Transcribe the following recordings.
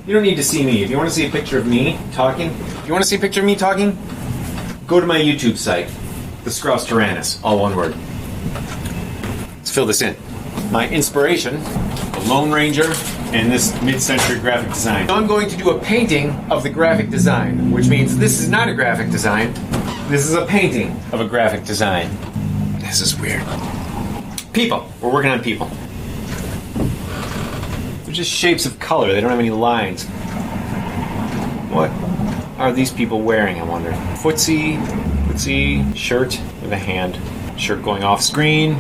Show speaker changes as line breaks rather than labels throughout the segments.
You don't need to see me. If you want to see a picture of me talking, go to my YouTube site, the Skrauss Tyrannus, all one word. Let's fill this in. My inspiration, the Lone Ranger, and this mid-century graphic design. So I'm going to do a painting of the graphic design, which means this is not a graphic design. This is a painting of a graphic design. This is weird. People. We're working on people. They're just shapes of color. They don't have any lines. What are these people wearing, I wonder? Footsie shirt with a hand. Shirt going off screen,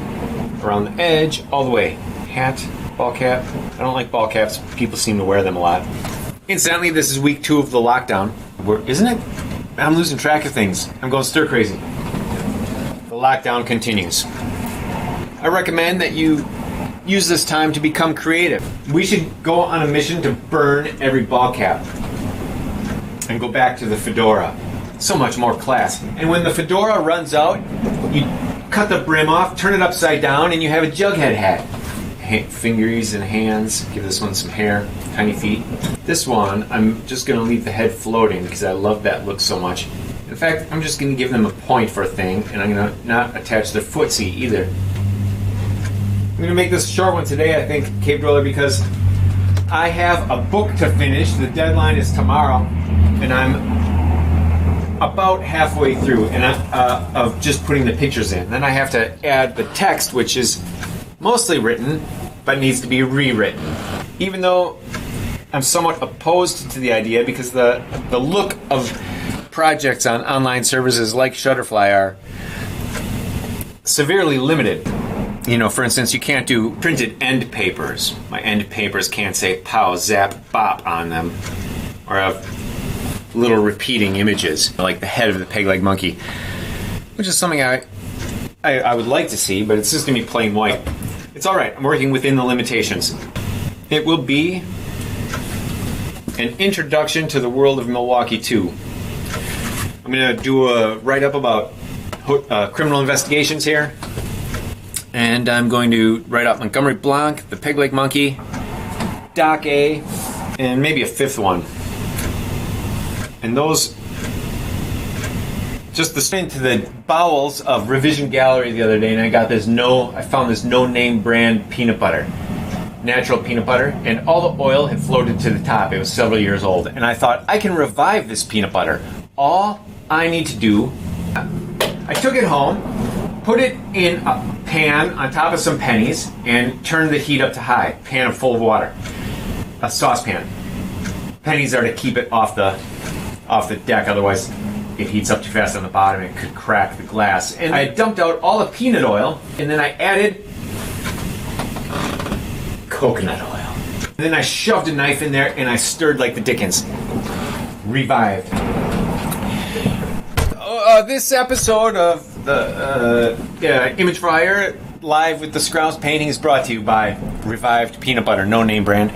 around the edge, all the way. Hat, ball cap. I don't like ball caps. People seem to wear them a lot. Incidentally, this is week 2 of the lockdown. Isn't it? I'm losing track of things. I'm going stir crazy. The lockdown continues. I recommend that you use this time to become creative. We should go on a mission to burn every ball cap and go back to the fedora. So much more class. And when the fedora runs out, you cut the brim off, turn it upside down, and you have a jughead hat. Fingers and hands. Give this one some hair. Tiny feet. This one, I'm just going to leave the head floating because I love that look so much. In fact, I'm just going to give them a point for a thing, and I'm going to not attach their footsie either. I'm going to make this a short one today, I think, Cave Dweller, because I have a book to finish. The deadline is tomorrow, and I'm about halfway through and of just putting the pictures in. Then I have to add the text, which is mostly written, but needs to be rewritten. Even though I'm somewhat opposed to the idea because the look of projects on online services like Shutterfly are severely limited. You know, for instance, you can't do printed end papers. My end papers can't say pow, zap, bop on them. Or have little repeating images, like the head of the peg-leg monkey. Which is something I would like to see, but it's just going to be plain white. It's alright, I'm working within the limitations. It will be an introduction to the world of Milwaukee 2. I'm going to do a write-up about criminal investigations here. And I'm going to write up Montgomery Blanc, the Peg Leg Monkey, Doc A, and maybe a fifth one. And those, just into the bowels of Revision Gallery the other day, and I found this no-name brand peanut butter, natural peanut butter, and all the oil had floated to the top. It was several years old, and I thought, I can revive this peanut butter. All I need to do, I took it home, put it in a pan on top of some pennies, and turned the heat up to high. Pan full of water, a saucepan. Pennies are to keep it off the deck, otherwise it heats up too fast on the bottom and it could crack the glass. And I dumped out all the peanut oil, and then I added coconut oil. And then I shoved a knife in there and I stirred like the Dickens. Revived. This episode of the Image Fire Live with the Skrauss painting is brought to you by Revived Peanut Butter, no name brand,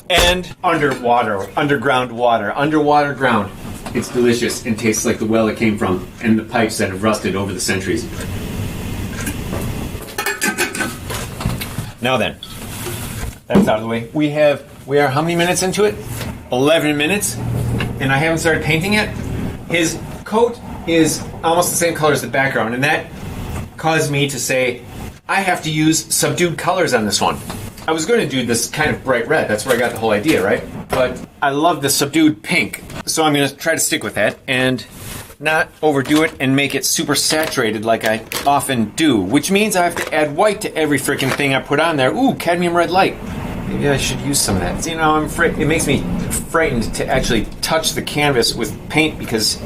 and underground ground. It's delicious and tastes like the well it came from and the pipes that have rusted over the centuries. Now then, that's out of the way. We are how many minutes into it? 11 minutes, and I haven't started painting yet. His coat is almost the same color as the background, and that caused me to say I have to use subdued colors on this one. I was going to do this kind of bright red. That's where I got the whole idea, right? But I love the subdued pink, so I'm going to try to stick with that and not overdo it and make it super saturated like I often do, which means I have to add white to every freaking thing I put on there. Ooh, cadmium red light. Maybe I should use some of that. You know, it makes me frightened to actually touch the canvas with paint because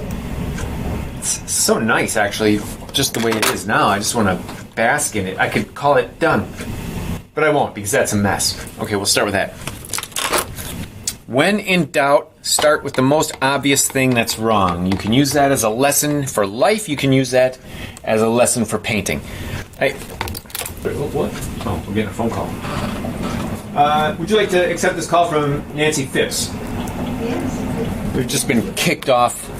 it's so nice, actually, just the way it is now. I just want to bask in it. I could call it done, but I won't because that's a mess. Okay, we'll start with that. When in doubt, start with the most obvious thing that's wrong. You can use that as a lesson for life. You can use that as a lesson for painting. What? Oh, we're getting a phone call. Would you like to accept this call from Nancy Phipps? Yes. We've just been kicked off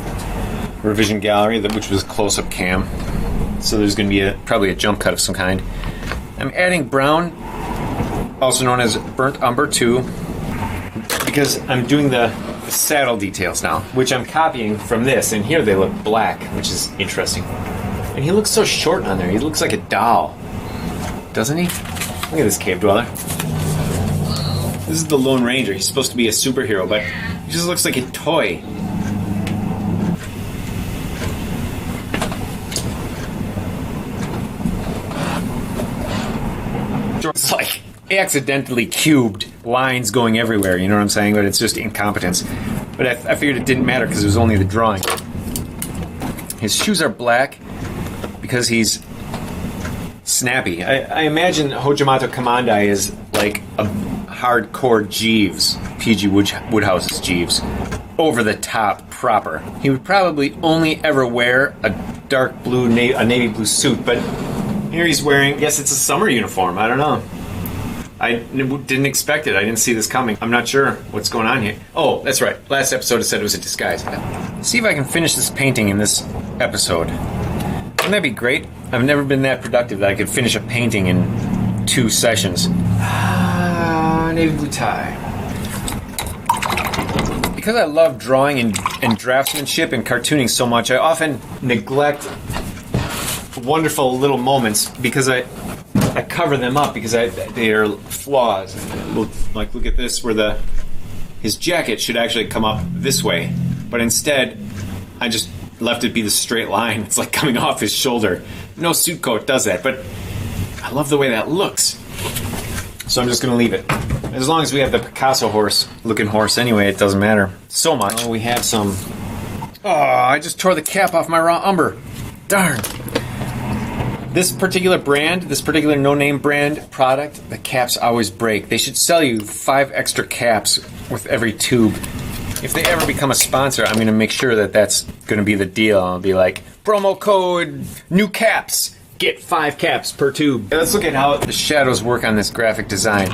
Revision Gallery, which was close-up cam. So there's going to be probably a jump cut of some kind. I'm adding brown, also known as burnt umber 2, because I'm doing the saddle details now, which I'm copying from this, and here they look black, which is interesting. And he looks so short on there. He looks like a doll, doesn't he? Look at this cave dweller. This is the Lone Ranger. He's supposed to be a superhero, but he just looks like a toy. It's like accidentally cubed lines going everywhere, you know what I'm saying? But it's just incompetence. But I figured it didn't matter because it was only the drawing. His shoes are black because he's snappy. I imagine Hojamato Kamandai is like a hardcore Jeeves, P.G. Woodhouse's Jeeves, over the top proper. He would probably only ever wear a dark blue, a navy blue suit, but here he's wearing, I guess it's a summer uniform, I don't know. I didn't expect it. I didn't see this coming. I'm not sure what's going on here. Oh, that's right. Last episode I said it was a disguise. Let's see if I can finish this painting in this episode. Wouldn't that be great? I've never been that productive that I could finish a painting in 2 sessions. Navy blue tie. Because I love drawing and draftsmanship and cartooning so much, I often neglect wonderful little moments because I cover them up because they are flaws. Like, look at this, where his jacket should actually come up this way, but instead I just left it be the straight line. It's like coming off his shoulder. No suit coat does that, but I love the way that looks. So I'm just going to leave it. As long as we have the Picasso looking horse anyway, it doesn't matter so much. Oh, we have some... Oh, I just tore the cap off my raw umber. Darn. This particular no-name brand product, the caps always break. They should sell you 5 extra caps with every tube. If they ever become a sponsor, I'm going to make sure that that's going to be the deal. I'll be like, promo code new caps. Get 5 caps per tube. Let's look at how the shadows work on this graphic design.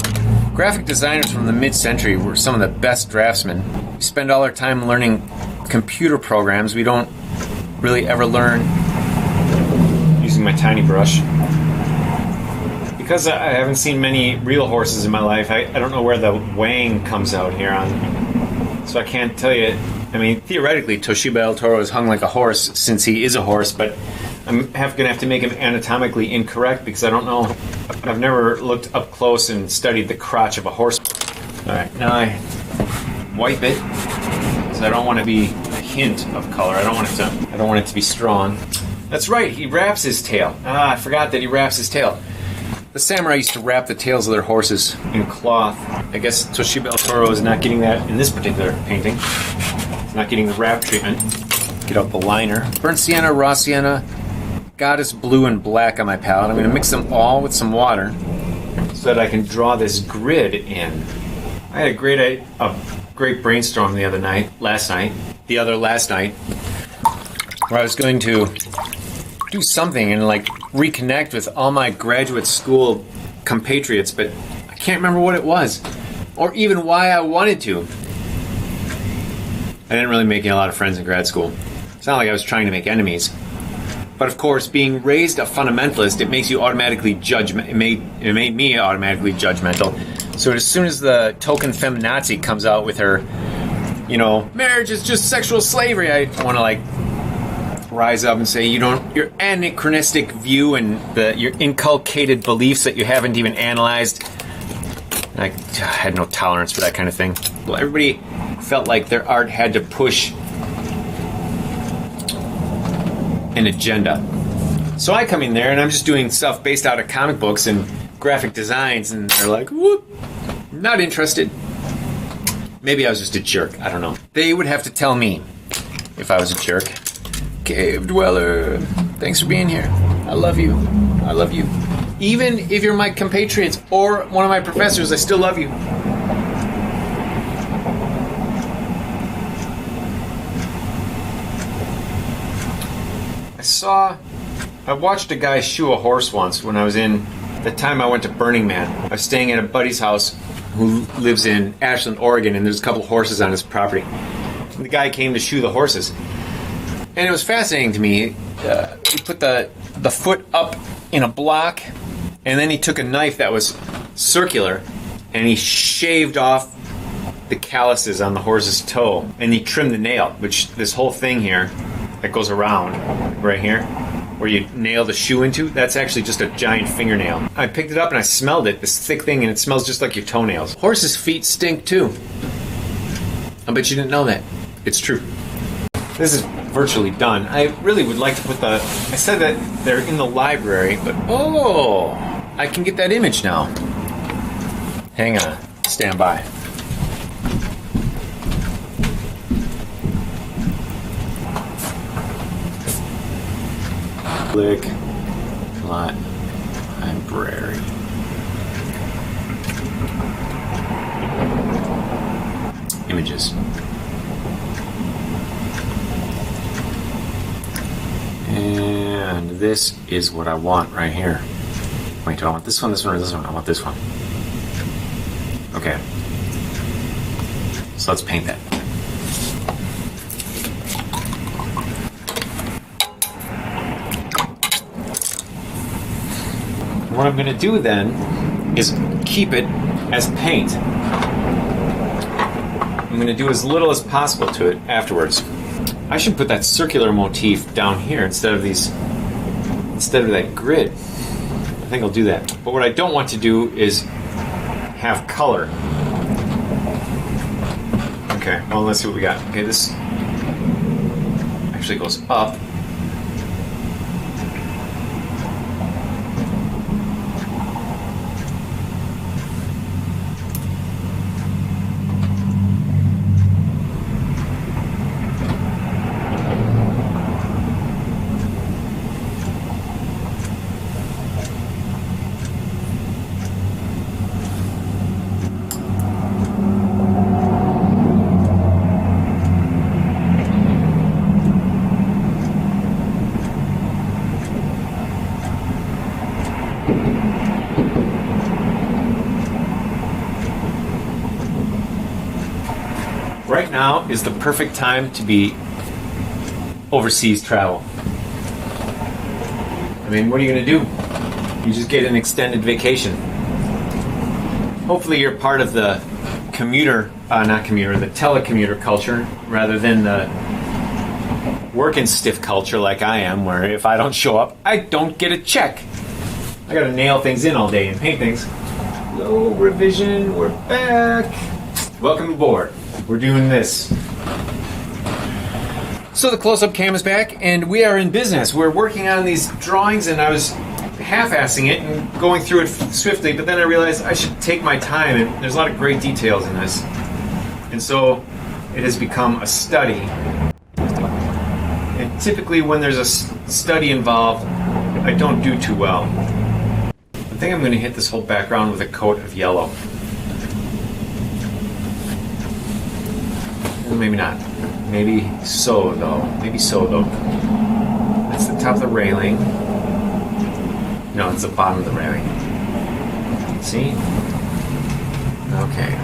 Graphic designers from the mid-century were some of the best draftsmen. We spend all our time learning computer programs. We don't really ever learn using my tiny brush. Because I haven't seen many real horses in my life, I don't know where the wang comes out here on. So I can't tell you. I mean, theoretically, Toshiba El Toro is hung like a horse since he is a horse, but I'm going to have to make him anatomically incorrect because I don't know. I've never looked up close and studied the crotch of a horse. All right, now I wipe it because I don't want to be a hint of color. I don't want it to be strong. That's right, he wraps his tail. I forgot that he wraps his tail. The samurai used to wrap the tails of their horses in cloth. I guess Toshiba El Toro is not getting that in this particular painting. He's not getting the wrap treatment. Get out the liner. Burnt sienna, raw sienna, goddess blue, and black on my palette. I'm going to mix them all with some water so that I can draw this grid in. I had a great brainstorm the other last night, where I was going to do something and like reconnect with all my graduate school compatriots, but I can't remember what it was or even why I wanted to. I didn't really make a lot of friends in grad school. It's not like I was trying to make enemies. But of course, being raised a fundamentalist, it makes you automatically it made me automatically judgmental. So as soon as the token feminazi comes out with her, marriage is just sexual slavery, I want to like rise up and say, your anachronistic view and your inculcated beliefs that you haven't even analyzed. I had no tolerance for that kind of thing. Well, everybody felt like their art had to push an agenda. So I come in there and I'm just doing stuff based out of comic books and graphic designs, and they're like, whoop, not interested. Maybe I was just a jerk. I don't know. They would have to tell me if I was a jerk. Cave Dweller, thanks for being here. I love you. I love you. Even if you're my compatriots or one of my professors, I still love you. I watched a guy shoe a horse once when I was the time I went to Burning Man. I was staying at a buddy's house who lives in Ashland, Oregon, and there's a couple horses on his property. And the guy came to shoe the horses. And it was fascinating to me. He put the foot up in a block, and then he took a knife that was circular, and he shaved off the calluses on the horse's toe, and you trim the nail, which this whole thing here that goes around right here, where you nail the shoe into, that's actually just a giant fingernail. I picked it up and I smelled it, this thick thing, and it smells just like your toenails. Horses' feet stink too. I bet you didn't know that. It's true. This is virtually done. I really would like to put I said that they're in the library, but oh, I can get that image now. Hang on, stand by. Click library. Images. And this is what I want right here. Wait, do I want this one, this one, or this one? I want this one. Okay. So let's paint that. What I'm going to do then is keep it as paint. I'm going to do as little as possible to it afterwards. I should put that circular motif down here instead of that grid. I think I'll do that. But what I don't want to do is have color. Okay, well, let's see what we got. Okay, this actually goes up. Right now is the perfect time to be overseas travel. I mean, what are you going to do? You just get an extended vacation. Hopefully you're part of the the telecommuter culture rather than the working stiff culture like I am, where if I don't show up, I don't get a check. I got to nail things in all day and paint things. Hello, revision, we're back. Welcome aboard. We're doing this. So the close-up cam is back, and we are in business. We're working on these drawings, and I was half-assing it and going through it swiftly, but then I realized I should take my time, and there's a lot of great details in this. And so it has become a study. And typically when there's a study involved, I don't do too well. I think I'm going to hit this whole background with a coat of yellow. Maybe not. Maybe so, though. That's the top of the railing. No, it's the bottom of the railing. See? Okay.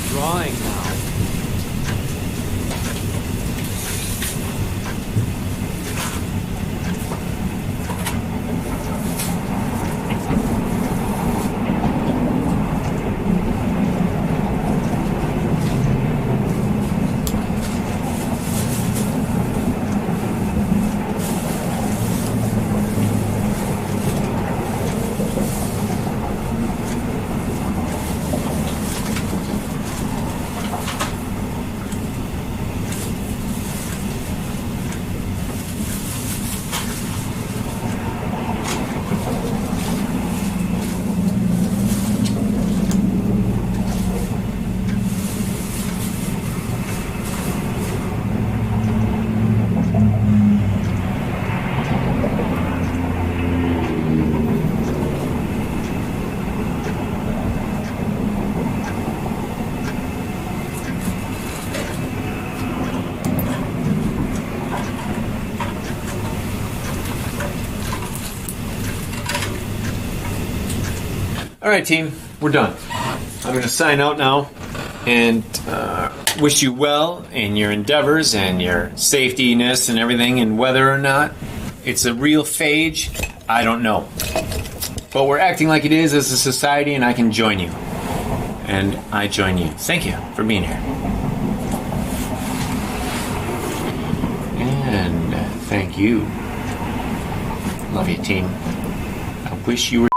Drawing now. All right, team, we're done. I'm going to sign out now and wish you well in your endeavors and your safetyness and everything, and whether or not it's a real phage, I don't know. But we're acting like it is as a society, and I can join you. And I join you. Thank you for being here. And thank you. Love you, team. I wish you were